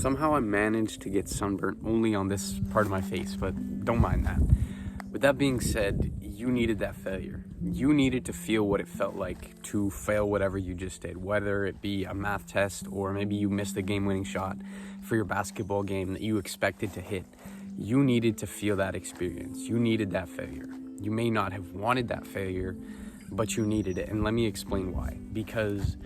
Somehow I managed to get sunburnt only on this part of my face, but don't mind that. With that being said, you needed that failure. You needed to feel what it felt like to fail whatever you just did, whether it be a math test or maybe you missed a game-winning shot for your basketball game that you expected to hit. You needed to feel that experience. You needed that failure. You may not have wanted that failure, but you needed it. And let me explain why. Because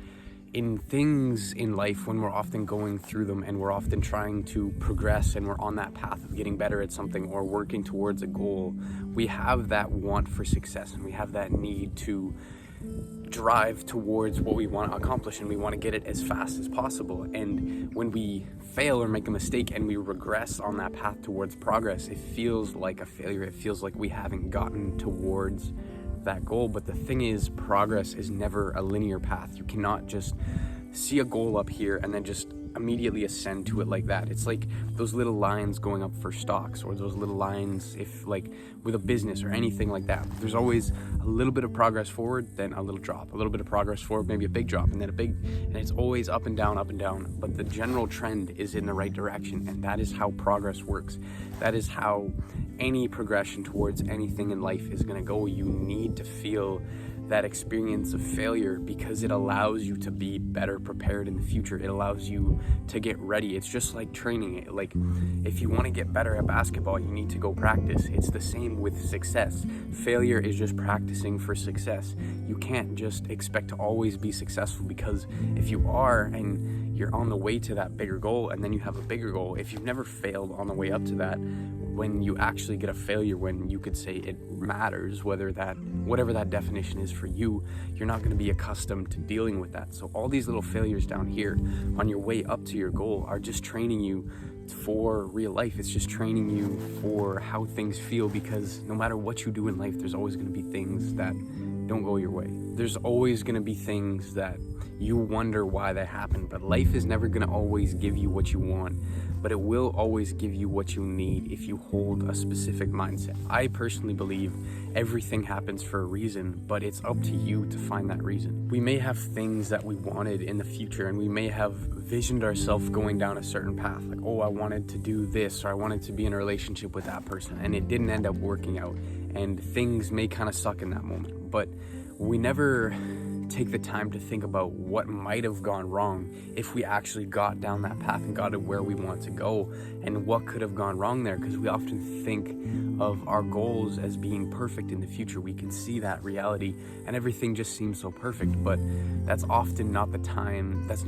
in things in life, when we're often going through them and we're often trying to progress and we're on that path of getting better at something or working towards a goal, we have that want for success and we have that need to drive towards what we want to accomplish, and we want to get it as fast as possible. And when we fail or make a mistake and we regress on that path towards progress, it feels like a failure. It feels like we haven't gotten towards that goal. But the thing is, progress is never a linear path. You cannot just see a goal up here and then just immediately ascend to it like that. It's like those little lines going up for stocks, or those little lines if like with a business or anything like that. There's always a little bit of progress forward, then a little drop, a little bit of progress forward, maybe a big drop, and then and it's always up and down, but the general trend is in the right direction. And that is how progress works. That is how any progression towards anything in life is going to go. You need to feel that experience of failure because it allows you to be better prepared in the future. It allows you to get ready. It's just like training it. Like if you want to get better at basketball, you need to go practice. It's the same with success. Failure is just practicing for success. You can't just expect to always be successful, because if you are and you're on the way to that bigger goal and then you have a bigger goal, if you've never failed on the way up to that, when you actually get a failure, when you could say it matters, whatever that definition is for you, you're not going to be accustomed to dealing with that. So all these little failures down here on your way up to your goal are just training you for real life. It's just training you for how things feel, because no matter what you do in life, there's always going to be things that don't go your way. There's always going to be things that you wonder why they happen, but life is never going to always give you what you want, but it will always give you what you need if you hold a specific mindset. I personally believe everything happens for a reason, but it's up to you to find that reason. We may have things that we wanted in the future, and we may have visioned ourselves going down a certain path, like, oh, I wanted to do this, or I wanted to be in a relationship with that person, and it didn't end up working out, and things may kind of suck in that moment, but we never take the time to think about what might have gone wrong if we actually got down that path and got to where we want to go, and what could have gone wrong there, because we often think of our goals as being perfect in the future. We can see that reality and everything just seems so perfect, but that's often not the time. That's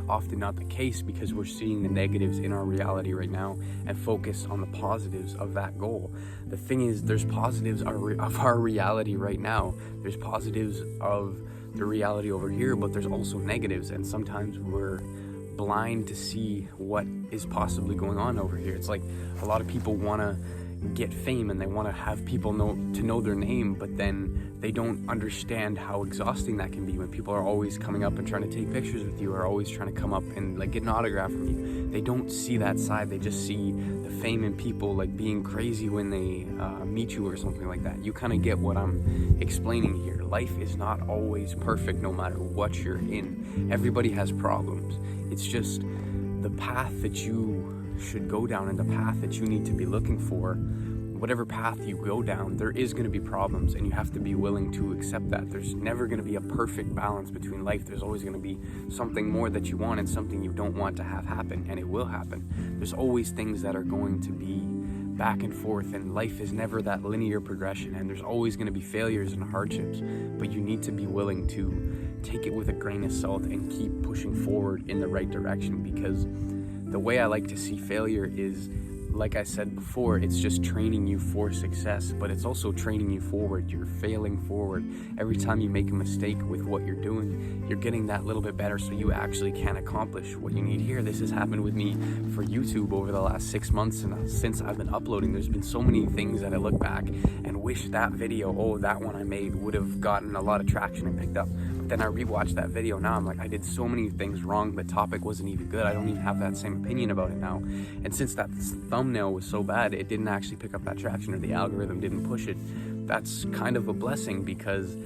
often not the case, because we're seeing the negatives in our reality right now and focus on the positives of that goal. The thing is, there's positives of our reality right now. There's positives of the reality over here, but there's also negatives, and sometimes we're blind to see what is possibly going on over here. It's like a lot of people want to get fame and they want to have people know their name, but then they don't understand how exhausting that can be when people are always coming up and trying to take pictures with you, or always trying to come up and like get an autograph from you. They don't see that side. They just see the fame in people like being crazy when they meet you or something like that. You kind of get what I'm explaining here. Life is not always perfect no matter what you're in. Everybody has problems. It's just the path that you should go down and the path that you need to be looking for. Whatever path you go down, there is going to be problems, and you have to be willing to accept that. There's never going to be a perfect balance between life. There's always going to be something more that you want and something you don't want to have happen, and it will happen. There's always things that are going to be back and forth, and life is never that linear progression, and there's always going to be failures and hardships, but you need to be willing to take it with a grain of salt and keep pushing forward in the right direction, because the way I like to see failure is, like I said before, it's just training you for success, but it's also training you forward. You're failing forward. Every time you make a mistake with what you're doing, you're getting that little bit better so you actually can accomplish what you need here. This has happened with me for YouTube over the last 6 months, and since I've been uploading, there's been so many things that I look back and wish that video, that one I made, would have gotten a lot of traction and picked up. But then I rewatched that video. Now I'm like, I did so many things wrong. The topic wasn't even good. I don't even have that same opinion about it now. And since that thumbnail was so bad, it didn't actually pick up that traction, or the algorithm didn't push it. That's kind of a blessing, because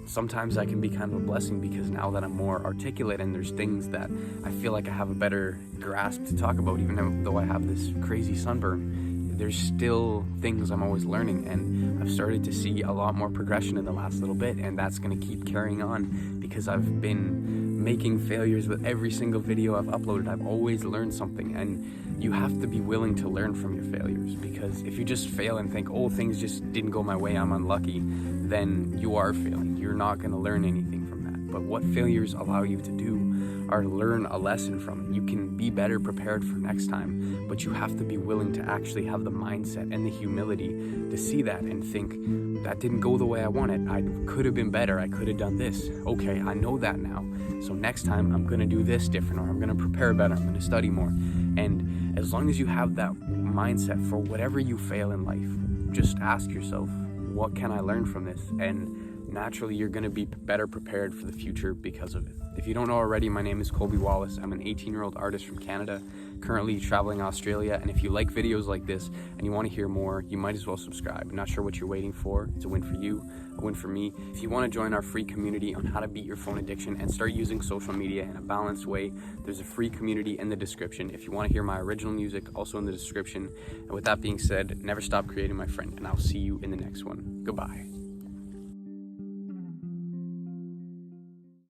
sometimes that can be kind of a blessing, because now that I'm more articulate and there's things that I feel like I have a better grasp to talk about, even though I have this crazy sunburn, there's still things I'm always learning, and I've started to see a lot more progression in the last little bit, and that's going to keep carrying on because I've been making failures with every single video I've uploaded. I've always learned something, and you have to be willing to learn from your failures, because if you just fail and think, oh, things just didn't go my way, I'm unlucky, then you are failing. You're not going to learn anything from that. But what failures allow you to do are learn a lesson from it. You can be better prepared for next time, but you have to be willing to actually have the mindset and the humility to see that and think, that didn't go the way I wanted. I could have been better. I could have done this. Okay, I know that now. So next time I'm going to do this different, or I'm going to prepare better. I'm going to study more. And as long as you have that mindset for whatever you fail in life, just ask yourself, what can I learn from this? And naturally, you're going to be better prepared for the future because of it. If you don't know already, my name is Colby Wallace. I'm an 18-year-old artist from Canada, currently traveling Australia. And if you like videos like this and you want to hear more, you might as well subscribe. I'm not sure what you're waiting for. It's a win for you, a win for me. If you want to join our free community on how to beat your phone addiction and start using social media in a balanced way, there's a free community in the description. If you want to hear my original music, also in the description. And with that being said, never stop creating, my friend, and I'll see you in the next one. Goodbye.